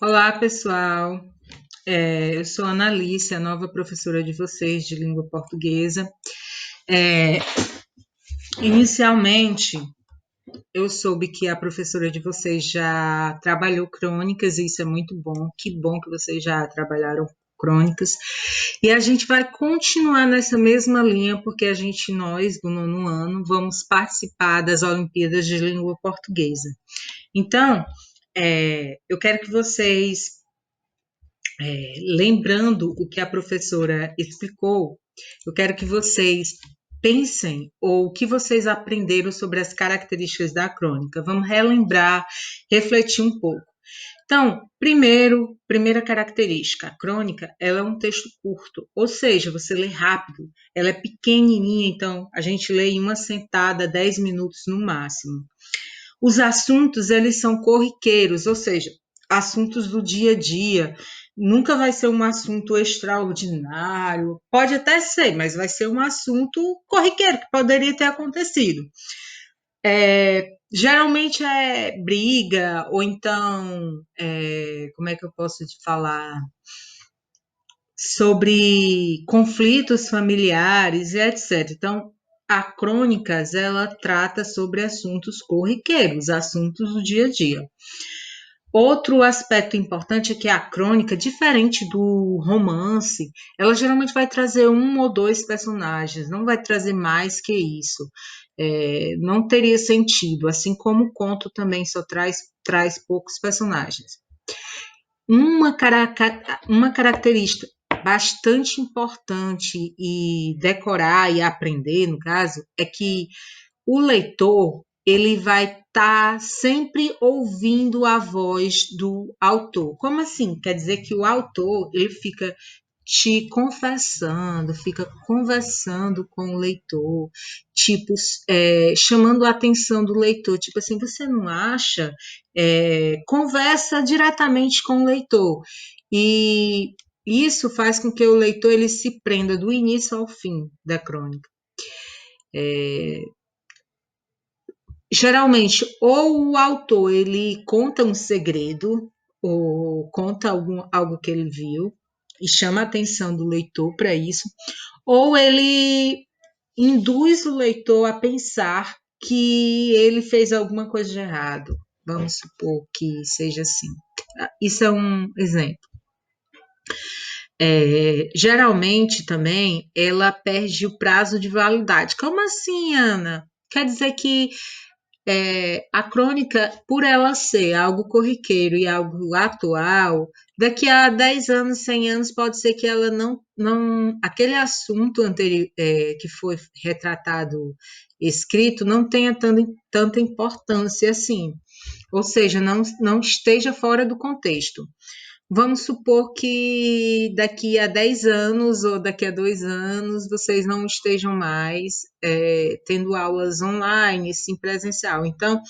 Olá, pessoal. Eu sou a Analice, a nova professora de vocês de língua portuguesa. É, Inicialmente, eu soube que a professora de vocês já trabalhou crônicas, e isso é muito bom. Que bom que vocês já trabalharam crônicas. E a gente vai continuar nessa mesma linha, porque nós, do nono ano, vamos participar das Olimpíadas de Língua Portuguesa. Então, eu quero que vocês lembrando o que a professora explicou, eu quero que vocês pensem ou o que vocês aprenderam sobre as características da crônica. Vamos relembrar, refletir um pouco. Então, primeira característica, a crônica, ela é um texto curto, ou seja, você lê rápido, ela é pequenininha, então a gente lê em uma sentada, 10 minutos no máximo. Os assuntos, eles são corriqueiros, ou seja, assuntos do dia a dia. Nunca vai ser um assunto extraordinário. Pode até ser, mas vai ser um assunto corriqueiro que poderia ter acontecido. Geralmente é briga, ou então, como é que eu posso te falar? Sobre conflitos familiares e etc. Então, a Crônicas, ela trata sobre assuntos corriqueiros, assuntos do dia a dia. Outro aspecto importante é que a crônica, diferente do romance, ela geralmente vai trazer um ou dois personagens, não vai trazer mais que isso. Não teria sentido, assim como o conto também só traz poucos personagens. Uma, uma característica bastante importante e decorar e aprender, no caso, é que o leitor ele vai estar sempre ouvindo a voz do autor. Como assim? Quer dizer que o autor ele fica te confessando, fica conversando com o leitor, tipo, chamando a atenção do leitor, tipo assim, você não acha? Conversa diretamente com o leitor. E isso faz com que o leitor ele se prenda do início ao fim da crônica. Geralmente, ou o autor ele conta um segredo, ou conta algo que ele viu, e chama a atenção do leitor para isso, ou ele induz o leitor a pensar que ele fez alguma coisa de errado. Vamos supor que seja assim. Isso é um exemplo. Geralmente também ela perde o prazo de validade. Como assim, Ana? Quer dizer que a crônica, por ela ser algo corriqueiro e algo atual, daqui a 10 anos, 100 anos, pode ser que ela não aquele assunto anterior, que foi retratado, escrito, não tenha tanta importância assim, ou seja, não esteja fora do contexto. Vamos supor que daqui a 10 anos ou daqui a 2 anos vocês não estejam mais tendo aulas online, sim presencial. Então,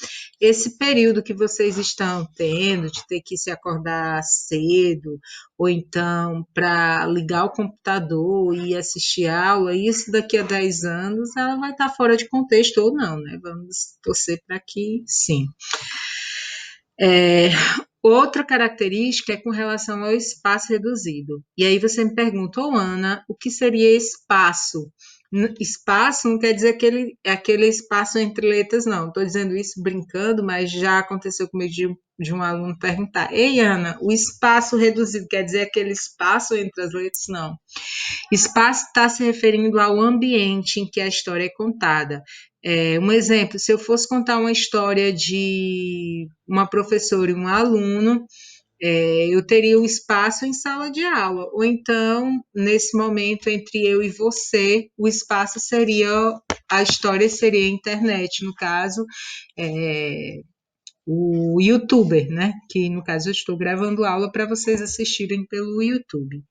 esse período que vocês estão tendo de ter que se acordar cedo, ou então para ligar o computador e assistir aula, isso daqui a 10 anos ela vai estar fora de contexto ou não, né? Vamos torcer para que sim. É, Outra característica é com relação ao espaço reduzido. E aí você me pergunta, Ana, o que seria espaço? Espaço não quer dizer aquele espaço entre letras, não. Estou dizendo isso brincando, mas já aconteceu comigo de um aluno perguntar: Ei, Ana, o espaço reduzido quer dizer aquele espaço entre as letras? Não. Espaço está se referindo ao ambiente em que a história é contada. Um exemplo, se eu fosse contar uma história de uma professora e um aluno, eu teria um espaço em sala de aula, ou então, nesse momento, entre eu e você, o espaço seria, a história seria a internet, no caso, o YouTuber, né? Que no caso eu estou gravando aula para vocês assistirem pelo YouTube.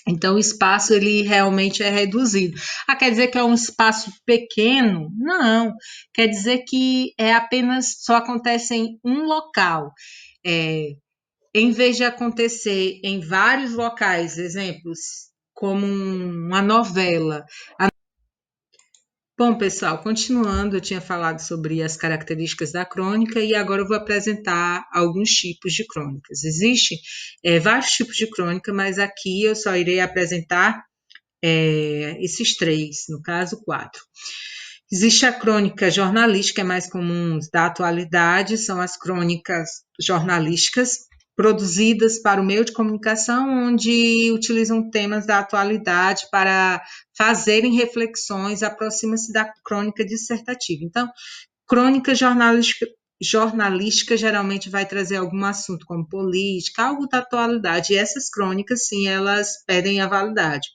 Então, o espaço ele realmente é reduzido. Quer dizer que é um espaço pequeno? Não. Quer dizer que só acontece em um local. É, Em vez de acontecer em vários locais, exemplos, como uma novela, Bom, pessoal, continuando, eu tinha falado sobre as características da crônica e agora eu vou apresentar alguns tipos de crônicas. Existem vários tipos de crônica, mas aqui eu só irei apresentar esses três, no caso, quatro. Existe a crônica jornalística, é mais comum da atualidade, são as crônicas jornalísticas produzidas para o meio de comunicação, onde utilizam temas da atualidade para fazerem reflexões, aproxima-se da crônica dissertativa. Então, crônica jornalística geralmente vai trazer algum assunto como política, algo da atualidade, e essas crônicas, sim, elas perdem a validade.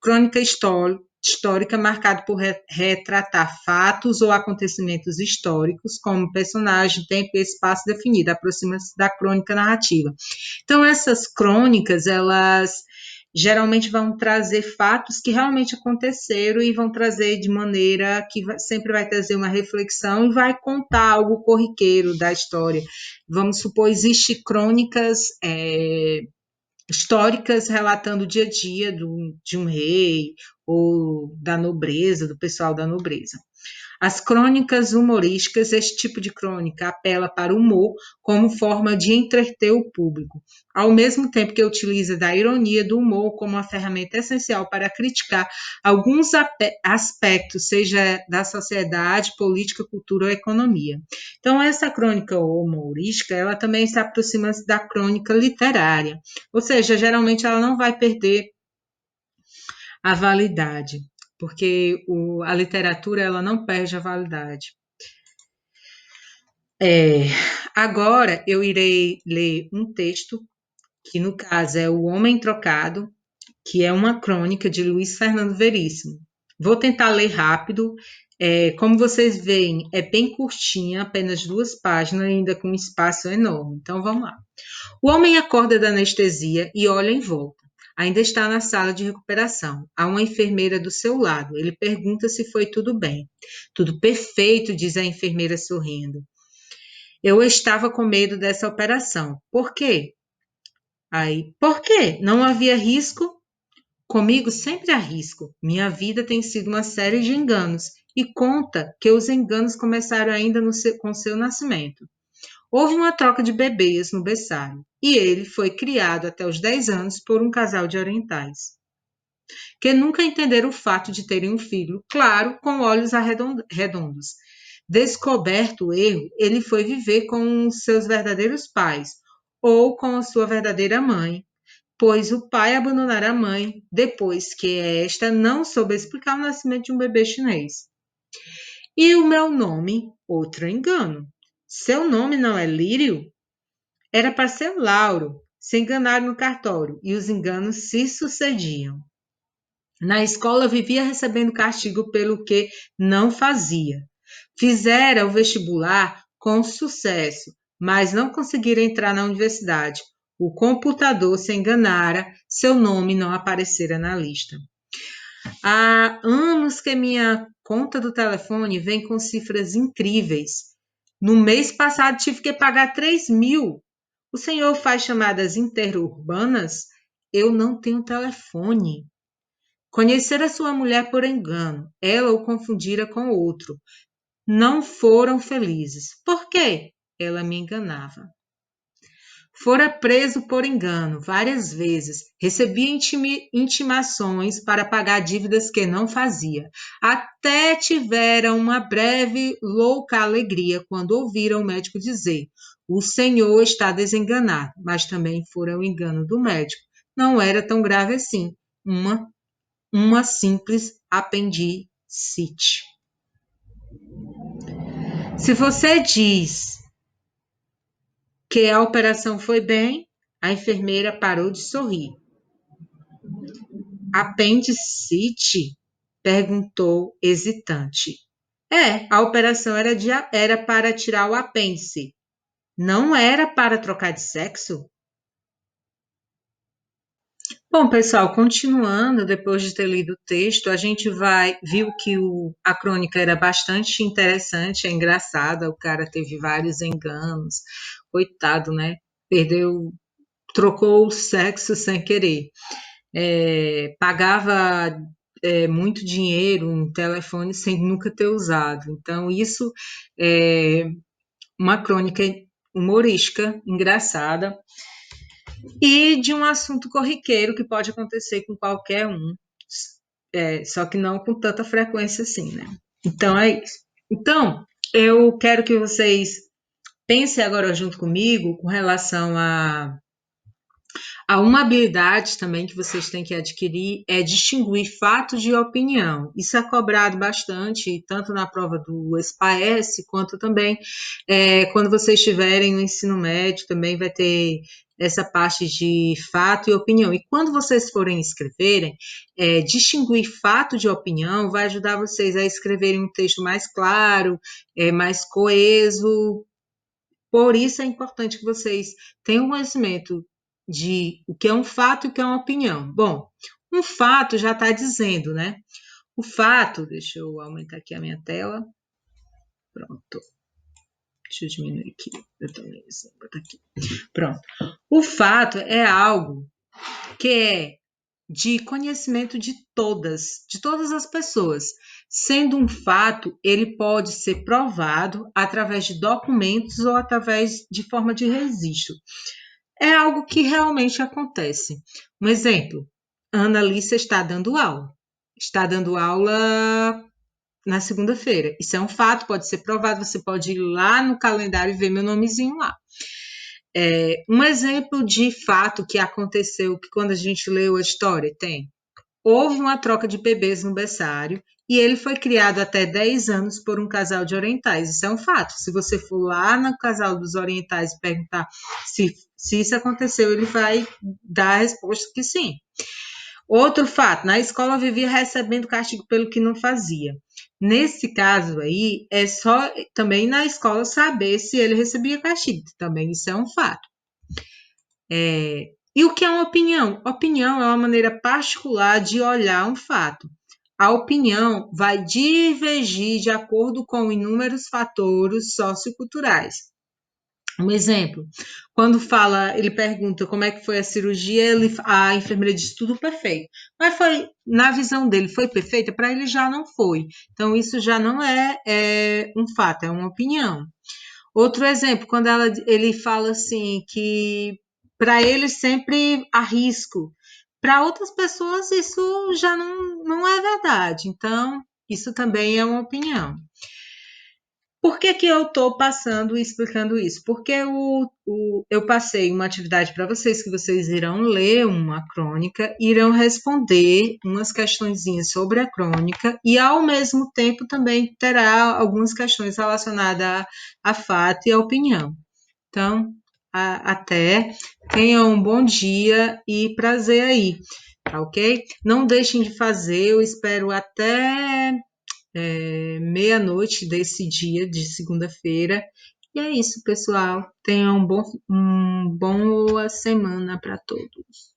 Crônica histórica marcada por retratar fatos ou acontecimentos históricos, como personagem, tempo e espaço definido, aproxima-se da crônica narrativa. Então, essas crônicas, elas geralmente vão trazer fatos que realmente aconteceram e vão trazer de maneira que sempre vai trazer uma reflexão e vai contar algo corriqueiro da história. Vamos supor, existem crônicas históricas relatando o dia a dia de um rei ou da nobreza, do pessoal da nobreza. As crônicas humorísticas, esse tipo de crônica apela para o humor como forma de entreter o público, ao mesmo tempo que utiliza da ironia do humor como uma ferramenta essencial para criticar alguns aspectos, seja da sociedade, política, cultura ou economia. Então, essa crônica humorística, ela também se aproxima da crônica literária, ou seja, geralmente ela não vai perder a validade, porque a literatura ela não perde a validade. Agora eu irei ler um texto, que no caso é O Homem Trocado, que é uma crônica de Luiz Fernando Veríssimo. Vou tentar ler rápido. Como vocês veem, é bem curtinha, apenas 2 páginas, ainda com um espaço enorme. Então vamos lá. O homem acorda da anestesia e olha em volta. Ainda está na sala de recuperação. Há uma enfermeira do seu lado. Ele pergunta se foi tudo bem. Tudo perfeito, diz a enfermeira sorrindo. Eu estava com medo dessa operação. Por quê? Por quê? Não havia risco? Comigo sempre há risco. Minha vida tem sido uma série de enganos. E conta que os enganos começaram ainda com seu nascimento. Houve uma troca de bebês no berçário, e ele foi criado até os 10 anos por um casal de orientais, que nunca entenderam o fato de terem um filho, claro, com olhos redondos. Descoberto o erro, ele foi viver com seus verdadeiros pais, ou com a sua verdadeira mãe, pois o pai abandonara a mãe depois que esta não soube explicar o nascimento de um bebê chinês. E o meu nome, outro engano. Seu nome não é Lírio? Era para ser Lauro. Se enganaram no cartório e os enganos se sucediam. Na escola vivia recebendo castigo pelo que não fazia. Fizera o vestibular com sucesso, mas não conseguira entrar na universidade. O computador se enganara, seu nome não aparecera na lista. Há anos que minha conta do telefone vem com cifras incríveis. No mês passado tive que pagar 3.000. O senhor faz chamadas interurbanas? Eu não tenho telefone. Conhecera sua mulher por engano. Ela o confundira com outro. Não foram felizes. Por quê? Ela me enganava. Fora preso por engano várias vezes. Recebia intimações para pagar dívidas que não fazia. Até tivera uma breve louca alegria quando ouviram o médico dizer: o senhor está desenganado, mas também fora o engano do médico. Não era tão grave assim. Uma simples apendicite. Se você diz que a operação foi bem, a enfermeira parou de sorrir. Apendicite? Perguntou hesitante. A operação era para tirar o apêndice. Não era para trocar de sexo? Bom, pessoal, continuando, depois de ter lido o texto, a gente viu que a crônica era bastante interessante, é engraçada, o cara teve vários enganos, coitado, né? Trocou o sexo sem querer. Pagava muito dinheiro em telefone sem nunca ter usado. Então, isso é uma crônica humorística, engraçada, e de um assunto corriqueiro que pode acontecer com qualquer um, só que não com tanta frequência assim, né? Então, é isso. Então, eu quero que vocês pensem agora junto comigo com relação a uma habilidade também que vocês têm que adquirir é distinguir fato de opinião. Isso é cobrado bastante, tanto na prova do SPAES, quanto também quando vocês estiverem no ensino médio, também vai ter essa parte de fato e opinião. E quando vocês forem escreverem, distinguir fato de opinião vai ajudar vocês a escreverem um texto mais claro, mais coeso. Por isso é importante que vocês tenham conhecimento de o que é um fato e o que é uma opinião. Bom, um fato já está dizendo, né? O fato, deixa eu aumentar aqui a minha tela. Pronto. Deixa eu diminuir aqui. Eu também botar aqui. Pronto. O fato é algo que é de conhecimento de todas as pessoas. Sendo um fato, ele pode ser provado através de documentos ou através de forma de registro. É algo que realmente acontece. Um exemplo, Ana Alice está dando aula. Está dando aula na segunda-feira. Isso é um fato, pode ser provado, você pode ir lá no calendário e ver meu nomezinho lá. Um exemplo de fato que aconteceu, que quando a gente leu a história, houve uma troca de bebês no berçário e ele foi criado até 10 anos por um casal de orientais. Isso é um fato. Se você for lá no casal dos orientais e perguntar se isso aconteceu, ele vai dar a resposta que sim. Outro fato, na escola vivia recebendo castigo pelo que não fazia. Nesse caso aí, é só também na escola saber se ele recebia castigo. Também isso é um fato. E o que é uma opinião? Opinião é uma maneira particular de olhar um fato. A opinião vai divergir de acordo com inúmeros fatores socioculturais. Um exemplo, quando ele pergunta como é que foi a cirurgia, a enfermeira diz tudo perfeito. Mas na visão dele, foi perfeita? Para ele já não foi. Então, isso já não é um fato, é uma opinião. Outro exemplo, quando ele fala assim que para ele sempre há risco. Para outras pessoas, isso já não é verdade. Então, isso também é uma opinião. Por que eu estou passando e explicando isso? Porque eu passei uma atividade para vocês, que vocês irão ler uma crônica, irão responder umas questõezinhas sobre a crônica e, ao mesmo tempo, também terá algumas questões relacionadas a fato e a opinião. Então, até, tenham um bom dia e prazer aí, tá ok? Não deixem de fazer, eu espero até meia-noite desse dia de segunda-feira. E é isso, pessoal. Tenham uma boa semana para todos.